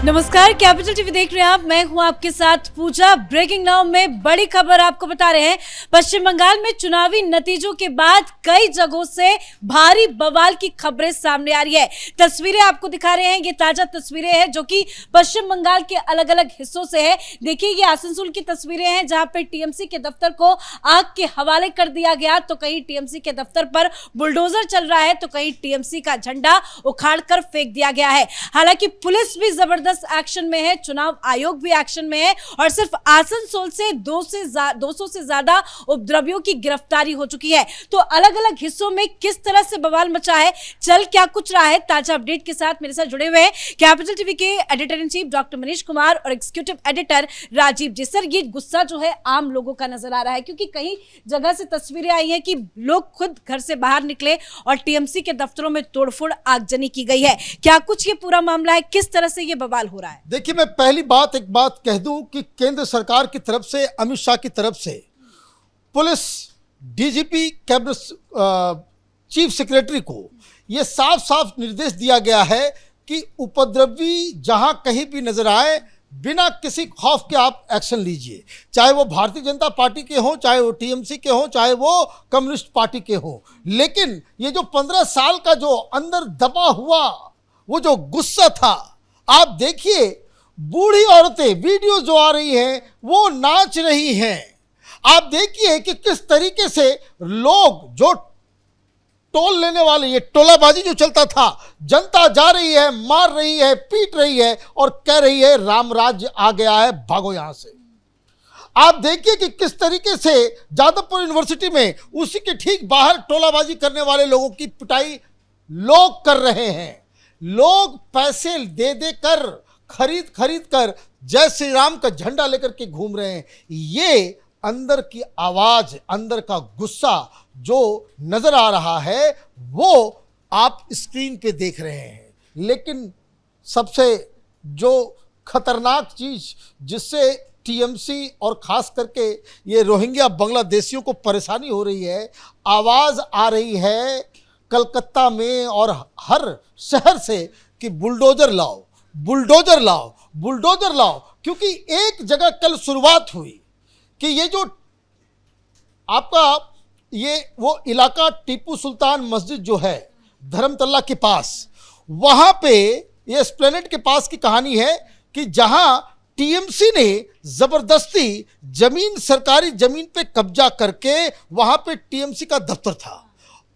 नमस्कार, capital TV देख रहे हैं आप। मैं हूं आपके साथ पूजा। ब्रेकिंग नाउ में बड़ी खबर आपको बता रहे हैं। पश्चिम बंगाल में चुनावी नतीजों के बाद कई जगहों से भारी बवाल की खबरें सामने आ रही है। तस्वीरें आपको दिखा रहे हैं, ये ताजा तस्वीरें हैं जो कि पश्चिम बंगाल के अलग अलग हिस्सों से है। देखिए, ये आसनसोल की तस्वीरें हैं जहां पे टीएमसी के दफ्तर को आग के हवाले कर दिया गया। तो कहीं टीएमसी के दफ्तर पर बुलडोजर चल रहा है, तो कहीं टीएमसी का झंडा उखाड़कर फेंक दिया गया है। हालांकि पुलिस भी जबरदस्त एक्शन में है, चुनाव आयोग भी एक्शन में है और सिर्फ आसनसोल से 200 से ज्यादा उपद्रवियों की गिरफ्तारी हो चुकी है। तो अलग अलग हिस्सों में किस तरह से बवाल मचा है, चल क्या कुछ रहा है, ताजा अपडेट के साथ मेरे साथ जुड़े हुए हैं कैपिटल टीवी के editor in chief doctor Manish Kumar और एग्जीक्यूटिव एडिटर राजीव जी। सर, ये गुस्सा जो है आम लोगों का नजर आ रहा है क्योंकि कई जगह से तस्वीरें आई हैं कि लोग खुद घर से बाहर निकले और टीएमसी के दफ्तरों में तोड़फोड़ आगजनी की गई है। क्या कुछ ये पूरा मामला है, किस तरह से ये बवाल हो रहा है? देखिए, मैं पहली बात एक बात कह दूं कि केंद्र सरकार की तरफ से, अमित शाह की तरफ से, police DGP, cabinet chief secretary को यह साफ साफ निर्देश दिया गया है कि उपद्रवी जहां कहीं भी नजर आए, बिना किसी खौफ के आप एक्शन लीजिए। चाहे वो भारतीय जनता पार्टी के हों, चाहे वो टीएमसी के हों, चाहे वो कम्युनिस्ट पार्टी के हों। लेकिन ये जो 15 साल का जो अंदर दबा हुआ वो जो गुस्सा था, आप देखिए, बूढ़ी औरतें वीडियो जो आ रही हैं वो नाच रही हैं। आप देखिए कि किस तरीके से लोग जो टोल लेने वाले, ये टोलाबाजी जो चलता था, जनता जा रही है, मार रही है, पीट रही है और कह रही है राम राज्य आ गया है, भागो यहां से। आप देखिए कि किस तरीके से जादवपुर यूनिवर्सिटी में उसी के ठीक बाहर टोलाबाजी करने वाले लोगों की पिटाई लोग कर रहे हैं। लोग पैसे दे दे कर, खरीद कर जय श्री राम का झंडा लेकर के घूम रहे हैं। ये अंदर की आवाज, अंदर का गुस्सा जो नजर आ रहा है वो आप स्क्रीन पे देख रहे हैं। लेकिन सबसे जो खतरनाक चीज जिससे टीएमसी और खास करके ये रोहिंग्या बांग्लादेशियों को परेशानी हो रही है, आवाज आ रही है कलकत्ता में और हर शहर से कि बुलडोजर लाओ, बुलडोजर लाओ, बुलडोजर लाओ। क्योंकि एक जगह कल शुरुआत हुई कि ये जो आपका ये वो इलाका टीपू सुल्तान मस्जिद जो है धर्मतल्ला के पास, वहां पे ये एस्प्लेनेड के पास की कहानी है कि जहां टीएमसी ने जबरदस्ती जमीन, सरकारी जमीन पे कब्जा करके वहां पे टीएमसी का दफ्तर था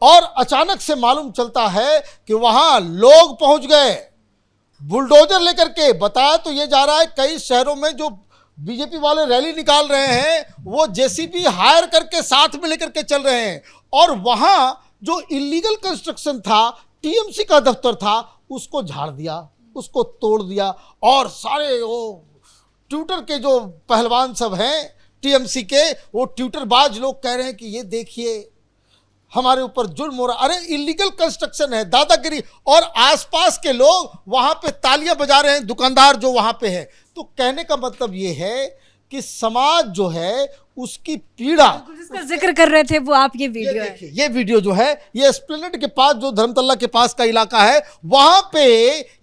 और अचानक से मालूम चलता है कि वहां लोग पहुंच गए बुलडोजर लेकर के। बताया तो ये जा रहा है कई शहरों में जो बीजेपी वाले रैली निकाल रहे हैं वो जेसीबी हायर करके साथ में लेकर के चल रहे हैं और वहां जो इलीगल कंस्ट्रक्शन था, टीएमसी का दफ्तर था, उसको झाड़ दिया, उसको तोड़ दिया और सारे वो ट्विटर के जो पहलवान सब हैं टीएमसी के, वो ट्विटरबाज लोग कह रहे हैं कि ये देखिए हमारे ऊपर जुल्म हो रहा। अरे इलीगल कंस्ट्रक्शन है, दादागिरी। और आसपास के लोग वहां पे तालियां बजा रहे हैं, दुकानदार जो वहां पे है। तो कहने का मतलब ये है कि समाज जो है उसकी पीड़ा, जिसका जिक्र कर रहे थे वो आप ये वीडियो है। ये वीडियो जो है ये एस्प्लेनेड के पास जो धर्मतल्ला के पास का इलाका है वहां पे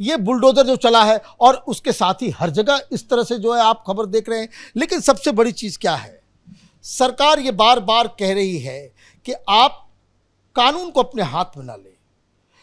ये बुलडोजर जो चला है और उसके साथ ही हर जगह इस तरह से जो है आप खबर देख रहे हैं। लेकिन सबसे बड़ी चीज क्या है, सरकार ये बार बार कह रही है कि आप कानून को अपने हाथ में ना ले,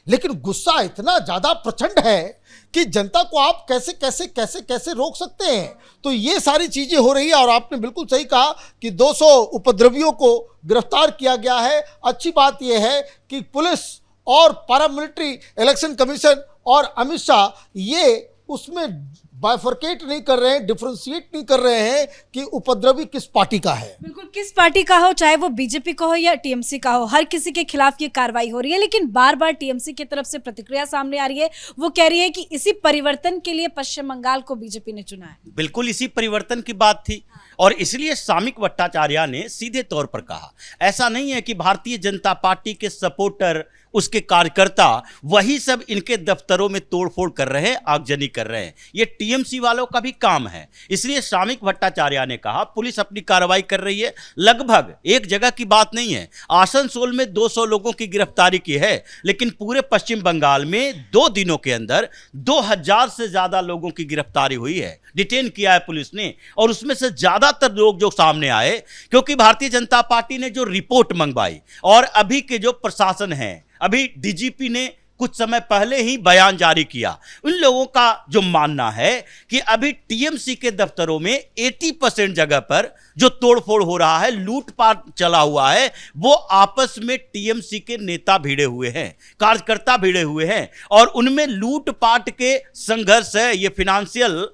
लेकिन गुस्सा इतना ज्यादा प्रचंड है कि जनता को आप कैसे कैसे कैसे कैसे रोक सकते हैं। तो ये सारी चीजें हो रही है और आपने बिल्कुल सही कहा कि 200 उपद्रवियों को गिरफ्तार किया गया है। अच्छी बात यह है कि पुलिस और पैरामिलिट्री इलेक्शन कमीशन और अमित शाह ये उसमें बाइफरकेट नहीं कर रहे हैं, डिफरेंशिएट नहीं कर रहे हैं कि उपद्रवी किस पार्टी का है। बिल्कुल, किस पार्टी का हो, चाहे वो बीजेपी का हो या टीएमसी का हो, हर किसी के खिलाफ ये कार्रवाई हो रही है। लेकिन बार बार टीएमसी की तरफ से प्रतिक्रिया सामने आ रही है। वो कह रही है कि इसी परिवर्तन के लिए पश्चिम बंगाल को बीजेपी ने चुना है। बिल्कुल इसी परिवर्तन की बात थी और इसलिए सामिक भट्टाचार्य ने सीधे तौर पर कहा, ऐसा नहीं है कि भारतीय जनता पार्टी के सपोर्टर उसके कार्यकर्ता वही सब इनके दफ्तरों में तोड़फोड़ कर रहे हैं, आगजनी कर रहे हैं। ये टीएमसी वालों का भी काम है। इसलिए श्रामिक भट्टाचार्य ने कहा पुलिस अपनी कार्रवाई कर रही है। लगभग एक जगह की बात नहीं है, आसनसोल में 200 लोगों की गिरफ्तारी की है, लेकिन पूरे पश्चिम बंगाल में 2 दिनों के अंदर 2000 से ज्यादा लोगों की गिरफ्तारी हुई है, डिटेन किया है पुलिस ने। और उसमें से ज्यादातर लोग जो सामने आए, क्योंकि भारतीय जनता पार्टी ने जो रिपोर्ट मंगवाई और अभी के जो प्रशासन है, अभी डीजीपी ने कुछ समय पहले ही बयान जारी किया, उन लोगों का जो मानना है कि अभी टीएमसी के दफ्तरों में 80% जगह पर जो तोड़फोड़ हो रहा है, लूटपाट चला हुआ है, वो आपस में टीएमसी के नेता भिड़े हुए हैं, कार्यकर्ता भिड़े हुए हैं, और उनमें लूटपाट के संघर्ष है। ये फिनेंशियल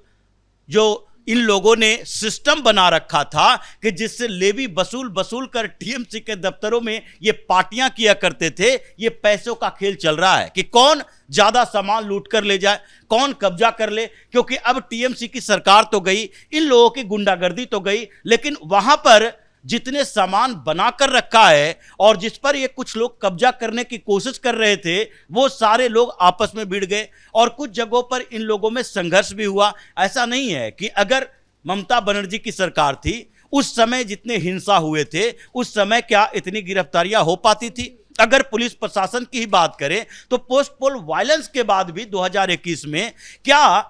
जो इन लोगों ने सिस्टम बना रखा था कि जिससे लेवी वसूल कर टीएमसी के दफ्तरों में ये पार्टियां किया करते थे। ये पैसों का खेल चल रहा है कि कौन ज्यादा सामान लूट कर ले जाए, कौन कब्जा कर ले, क्योंकि अब टीएमसी की सरकार तो गई, इन लोगों की गुंडागर्दी तो गई, लेकिन वहां पर जितने सामान बनाकर रखा है और जिस पर ये कुछ लोग कब्जा करने की कोशिश कर रहे थे, वो सारे लोग आपस में भिड़ गए और कुछ जगहों पर इन लोगों में संघर्ष भी हुआ। ऐसा नहीं है कि अगर ममता बनर्जी की सरकार थी उस समय जितने हिंसा हुए थे, उस समय क्या इतनी गिरफ्तारियां हो पाती थी? अगर पुलिस प्रशासन की ही बात करें तो पोस्ट पोल वायलेंस के बाद भी 2021 में क्या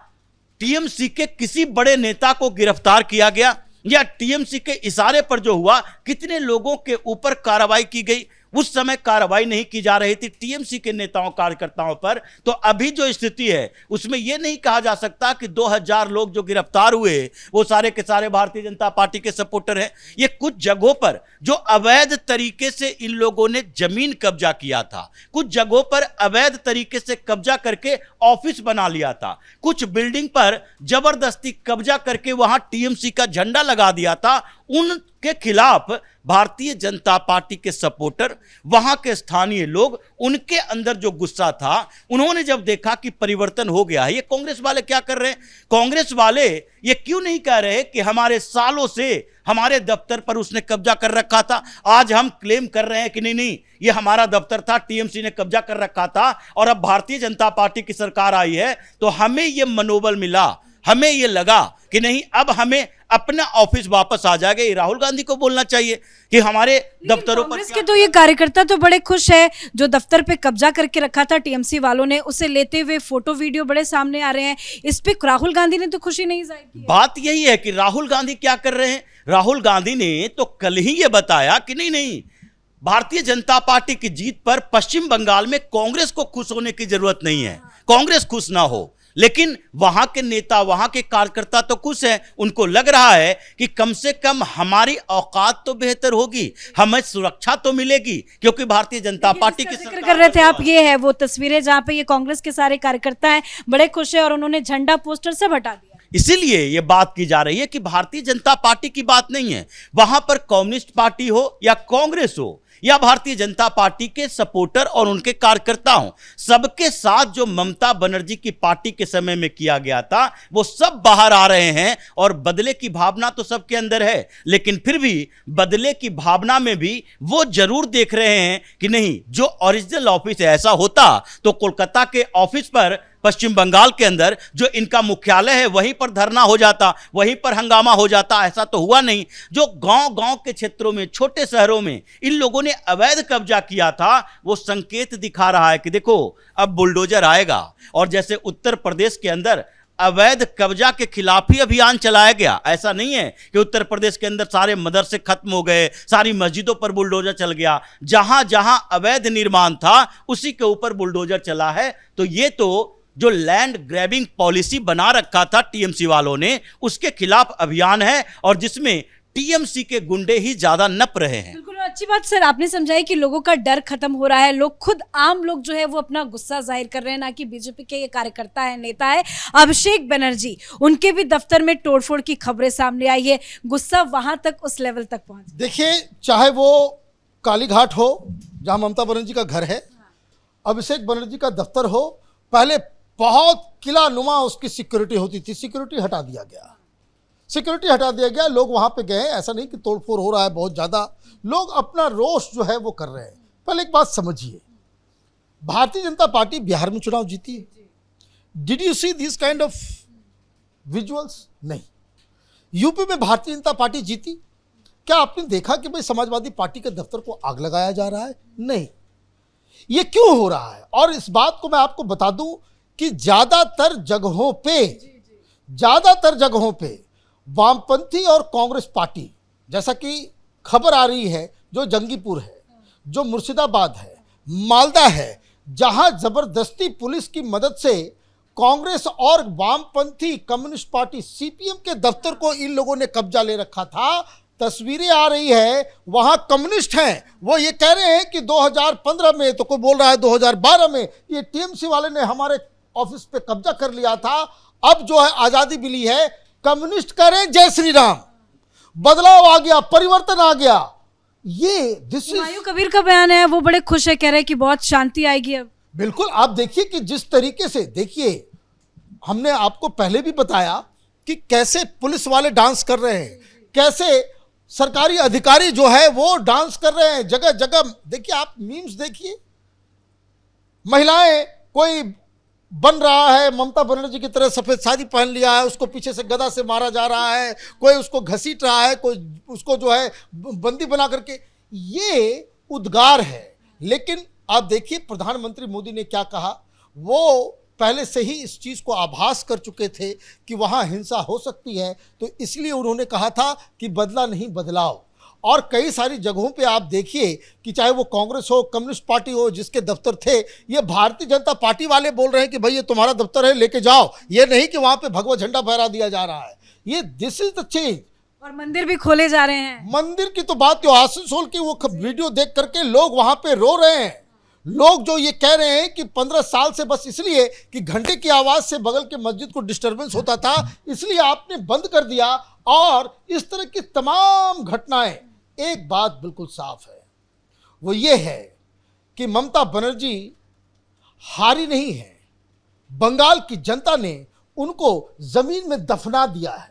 टीएमसी के किसी बड़े नेता को गिरफ्तार किया गया, या टीएमसी के इशारे पर जो हुआ कितने लोगों के ऊपर कार्रवाई की गई? उस समय कार्रवाई नहीं की जा रही थी टीएमसी के नेताओं कार्यकर्ताओं पर। तो अभी जो स्थिति है उसमें यह नहीं कहा जा सकता कि 2000 लोग जो गिरफ्तार हुए वो सारे के सारे भारतीय जनता पार्टी के सपोर्टर हैं। ये कुछ जगहों पर जो अवैध तरीके से इन लोगों ने जमीन कब्जा किया था, कुछ जगहों पर अवैध तरीके से कब्जा करके ऑफिस बना लिया था, कुछ बिल्डिंग पर जबरदस्ती कब्जा करके वहां टीएमसी का झंडा लगा दिया था, उनके खिलाफ भारतीय जनता पार्टी के सपोर्टर, वहां के स्थानीय लोग, उनके अंदर जो गुस्सा था, उन्होंने जब देखा कि परिवर्तन हो गया है। ये कांग्रेस वाले क्या कर रहे हैं? कांग्रेस वाले ये क्यों नहीं कह रहे कि हमारे सालों से हमारे दफ्तर पर उसने कब्जा कर रखा था, आज हम क्लेम कर रहे हैं कि नहीं ये हमारा दफ्तर था, टीएमसी ने कब्जा कर रखा था और अब भारतीय जनता पार्टी की सरकार आई है तो हमें ये मनोबल मिला, हमें ये लगा कि नहीं अब हमें अपना ऑफिस वापस आ जाएगा। ये राहुल गांधी को बोलना चाहिए कि हमारे दफ्तरों पर। कांग्रेस के तो ये कार्यकर्ता तो बड़े खुश है, जो दफ्तर पे कब्जा करके रखा था टीएमसी वालों ने, उसे लेते हुए फोटो वीडियो बड़े सामने आ रहे हैं। इस पे राहुल गांधी ने तो खुशी नहीं जाहिर की। बात यही है कि राहुल गांधी क्या कर रहे हैं। राहुल गांधी ने तो कल ही ये बताया कि नहीं, भारतीय जनता पार्टी की जीत पर पश्चिम बंगाल में कांग्रेस को खुश होने की जरूरत नहीं है, कांग्रेस खुश ना हो, लेकिन वहां के नेता, वहां के कार्यकर्ता तो खुश हैं। उनको लग रहा है कि कम से कम हमारी औकात तो बेहतर होगी, हमें सुरक्षा तो मिलेगी, क्योंकि भारतीय जनता पार्टी की जिक्र कर रहे थे आप, ये है वो तस्वीरें जहां पे ये कांग्रेस के सारे कार्यकर्ता हैं, बड़े खुश है और उन्होंने झंडा पोस्टर से हटा दिया। इसीलिए ये बात की जा रही है कि भारतीय जनता पार्टी की बात नहीं है, वहां पर कम्युनिस्ट पार्टी हो या कांग्रेस हो या भारतीय जनता पार्टी के सपोर्टर और उनके कार्यकर्ता हों, सबके साथ जो ममता बनर्जी की पार्टी के समय में किया गया था वो सब बाहर आ रहे हैं और बदले की भावना तो सबके अंदर है, लेकिन फिर भी बदले की भावना में भी वो जरूर देख रहे हैं कि नहीं, जो ओरिजिनल ऑफिस है, ऐसा होता तो कोलकाता के ऑफिस पर पश्चिम बंगाल के अंदर जो इनका मुख्यालय है वहीं पर धरना हो जाता, वहीं पर हंगामा हो जाता। ऐसा तो हुआ नहीं। जो गांव-गांव के क्षेत्रों में, छोटे शहरों में इन लोगों ने अवैध कब्जा किया था, वो संकेत दिखा रहा है कि देखो अब बुलडोजर आएगा। और जैसे उत्तर प्रदेश के अंदर अवैध कब्जा के खिलाफ ही अभियान चलाया गया, ऐसा नहीं है कि उत्तर प्रदेश के अंदर सारे मदरसे खत्म हो गए, सारी मस्जिदों पर बुलडोजर चल गया। जहां जहां अवैध निर्माण था उसी के ऊपर बुलडोजर चला है। तो ये तो जो लैंड ग्रैबिंग पॉलिसी बना रखा था टीएमसी वालों ने, उसके खिलाफ अभियान है और जिसमें टीएमसी के गुंडे ही ज्यादा नप रहे हैं। बिल्कुल अच्छी बात सर आपने समझाई कि लोगों का डर खत्म हो रहा है, लोग खुद आम लोग जो है वो अपना गुस्सा जाहिर कर रहे हैं, ना कि बीजेपी के ये कार्यकर्ता है, नेता है अभिषेक बनर्जी, उनके भी दफ्तर में तोड़फोड़ की खबरें सामने आई है, गुस्सा वहां तक उस लेवल तक पहुंच। देखिए, चाहे वो कालीघाट हो जहां ममता बनर्जी का घर है, अभिषेक बनर्जी का दफ्तर हो, पहले बहुत किला नुमा उसकी सिक्योरिटी होती थी, सिक्योरिटी हटा दिया गया, सिक्योरिटी हटा दिया गया। लोग वहां पे गए, ऐसा नहीं कि तोड़फोड़ हो रहा है बहुत ज़्यादा, लोग अपना रोष जो है वो कर रहे हैं। पहले एक बात समझिए, भारतीय जनता पार्टी बिहार में चुनाव जीती है। Did you see this kind of visuals? नहीं। यूपी में भारतीय जनता पार्टी जीती, क्या आपने देखा कि भाई समाजवादी पार्टी के दफ्तर को आग लगाया जा रहा है? नहीं। ये क्यों हो रहा है? और इस बात को मैं आपको बता दूं कि ज्यादातर जगहों पे वामपंथी और कांग्रेस पार्टी, जैसा कि खबर आ रही है, जो जंगीपुर है, जो मुर्शिदाबाद है, मालदा है, जहां जबरदस्ती पुलिस की मदद से कांग्रेस और वामपंथी कम्युनिस्ट पार्टी सीपीएम के दफ्तर को इन लोगों ने कब्जा ले रखा था। तस्वीरें आ रही है, वहां कम्युनिस्ट हैं, वो ये कह रहे हैं कि 2015 में, तो कोई बोल रहा है 2012 में, ये टीएमसी वाले ने हमारे ऑफिस पे कब्जा कर लिया था, अब जो है आजादी मिली है, कम्युनिस्ट करें जय श्री राम, बदलाव आ गया, परिवर्तन आ गया। ये दिस इज हुमायूं कबीर का बयान है, वो बड़े खुश है, कह रहे हैं कि बहुत शांति आएगी अब। बिल्कुल। आप देखिए कि जिस तरीके से, देखिए हमने आपको पहले भी बताया कि कैसे पुलिस वाले डांस कर रहे हैं, कैसे सरकारी अधिकारी जो है वो डांस कर रहे हैं जगह जगह। देखिए आप मीम्स देखिए, महिलाएं, कोई बन रहा है ममता बनर्जी की तरह, सफेद साड़ी पहन लिया है, उसको पीछे से गदा से मारा जा रहा है, कोई उसको घसीट रहा है, कोई उसको जो है बंदी बना करके। ये उद्गार है। लेकिन आप देखिए प्रधानमंत्री मोदी ने क्या कहा, वो पहले से ही इस चीज को आभास कर चुके थे कि वहां हिंसा हो सकती है, तो इसलिए उन्होंने कहा था कि बदला नहीं बदलाव। और कई सारी जगहों पे आप देखिए कि चाहे वो कांग्रेस हो, कम्युनिस्ट पार्टी हो, जिसके दफ्तर थे, ये भारतीय जनता पार्टी वाले बोल रहे हैं कि भाई ये तुम्हारा दफ्तर है, लेके जाओ। ये नहीं कि वहां पे भगवा झंडा फहरा दिया जा रहा है। ये दिस इज द चेंज। और मंदिर भी खोले जा रहे हैं। मंदिर की तो बात, जो आसनसोल की वो वीडियो देख करके लोग वहां पे रो रहे हैं। लोग जो ये कह रहे हैं कि 15 साल से बस इसलिए कि घंटे की आवाज से बगल के मस्जिद को डिस्टरबेंस होता था, इसलिए आपने बंद कर दिया। और इस तरह की तमाम घटनाएं, एक बात बिल्कुल साफ है, वो ये है कि ममता बनर्जी हारी नहीं है। बंगाल की जनता ने उनको जमीन में दफना दिया है।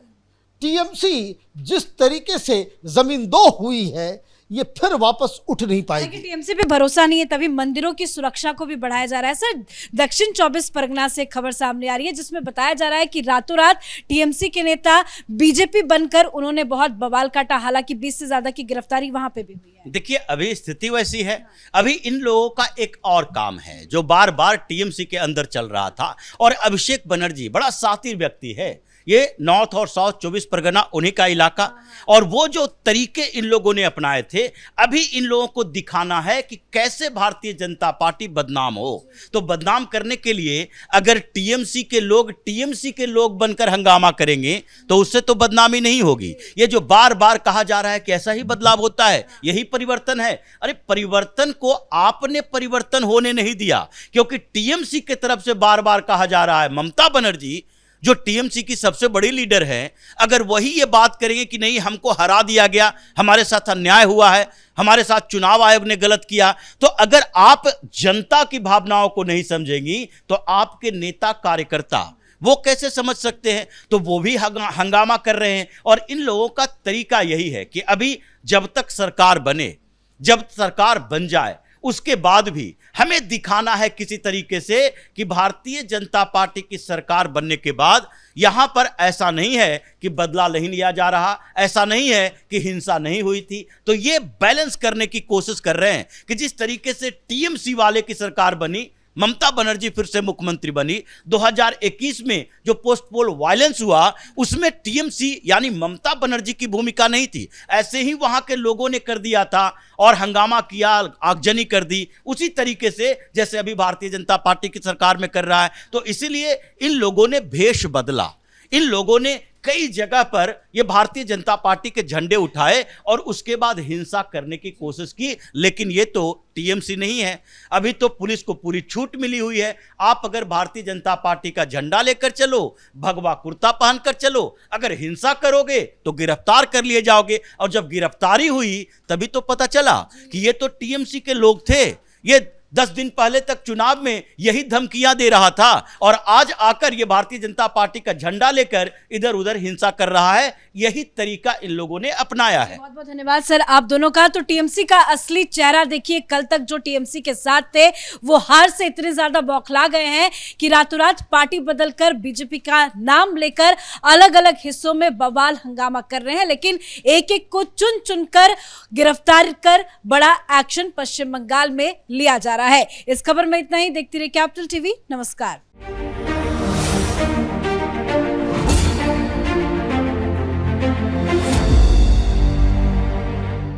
टीएमसी जिस तरीके से जमींदोज हुई है, ये फिर वापस उठ नहीं पाएगी। टीएमसी पे भरोसा नहीं है, तभी मंदिरों की सुरक्षा को भी बढ़ाया जा रहा है। सर, दक्षिण 24 परगना से खबर सामने आ रही है जिसमें बताया जा रहा है कि रातों रात टीएमसी के नेता बीजेपी बनकर उन्होंने बहुत बवाल काटा। हालांकि 20 से ज्यादा की गिरफ्तारी वहां पे भी हुई है। देखिए अभी स्थिति वैसी है। अभी इन लोगों का एक और काम है जो बार बार टीएमसी के अंदर चल रहा था, और अभिषेक बनर्जी बड़ा शातिर व्यक्ति है। ये नॉर्थ और साउथ 24 परगना उन्हीं का इलाका, और वो जो तरीके इन लोगों ने अपनाए थे, अभी इन लोगों को दिखाना है कि कैसे भारतीय जनता पार्टी बदनाम हो। तो बदनाम करने के लिए अगर टीएमसी के लोग बनकर हंगामा करेंगे तो उससे तो बदनामी नहीं होगी। ये जो बार बार कहा जा रहा है कि ऐसा ही बदलाव होता है, यही परिवर्तन है, अरे परिवर्तन को आपने परिवर्तन होने नहीं दिया, क्योंकि टीएमसी की तरफ से बार बार कहा जा रहा है, ममता बनर्जी जो टीएमसी की सबसे बड़ी लीडर है, अगर वही ये बात करेंगे कि नहीं हमको हरा दिया गया, हमारे साथ अन्याय हुआ है, हमारे साथ चुनाव आयोग ने गलत किया, तो अगर आप जनता की भावनाओं को नहीं समझेंगी तो आपके नेता कार्यकर्ता वो कैसे समझ सकते हैं? तो वो भी हंगामा कर रहे हैं। और इन लोगों का तरीका यही है कि अभी जब तक सरकार बने, जब सरकार बन जाए, उसके बाद भी हमें दिखाना है किसी तरीके से कि भारतीय जनता पार्टी की सरकार बनने के बाद यहां पर ऐसा नहीं है कि बदला नहीं लिया जा रहा, ऐसा नहीं है कि हिंसा नहीं हुई थी। तो ये बैलेंस करने की कोशिश कर रहे हैं कि जिस तरीके से टीएमसी वाले की सरकार बनी, ममता बनर्जी फिर से मुख्यमंत्री बनी, 2021 में जो पोस्ट पोल वायलेंस हुआ उसमें टीएमसी यानी ममता बनर्जी की भूमिका नहीं थी, ऐसे ही वहां के लोगों ने कर दिया था और हंगामा किया, आगजनी कर दी, उसी तरीके से जैसे अभी भारतीय जनता पार्टी की सरकार में कर रहा है। तो इसीलिए इन लोगों ने भेष बदला, इन लोगों ने कई जगह पर ये भारतीय जनता पार्टी के झंडे उठाए और उसके बाद हिंसा करने की कोशिश की। लेकिन ये तो टीएमसी नहीं है, अभी तो पुलिस को पूरी छूट मिली हुई है। आप अगर भारतीय जनता पार्टी का झंडा लेकर चलो, भगवा कुर्ता पहनकर चलो, अगर हिंसा करोगे तो गिरफ्तार कर लिए जाओगे। और जब गिरफ्तारी हुई तभी तो पता चला कि ये तो टीएमसी के लोग थे, ये 10 दिन पहले तक चुनाव में यही धमकियां दे रहा था और आज आकर ये भारतीय जनता पार्टी का झंडा लेकर इधर उधर हिंसा कर रहा है। यही तरीका इन लोगों ने अपनाया है। बहुत बहुत धन्यवाद सर आप दोनों का। तो टीएमसी का असली चेहरा देखिए, कल तक जो टीएमसी के साथ थे वो हार से इतने ज्यादा बौखला गए हैं कि रातों रात पार्टी बदलकर बीजेपी का नाम लेकर अलग अलग हिस्सों में बवाल हंगामा कर रहे हैं, लेकिन एक एक को चुन चुनकर गिरफ्तार कर बड़ा एक्शन पश्चिम बंगाल में लिया जा रहा है। इस खबर में इतना ही। देखते रहिए कैपिटल टीवी। नमस्कार।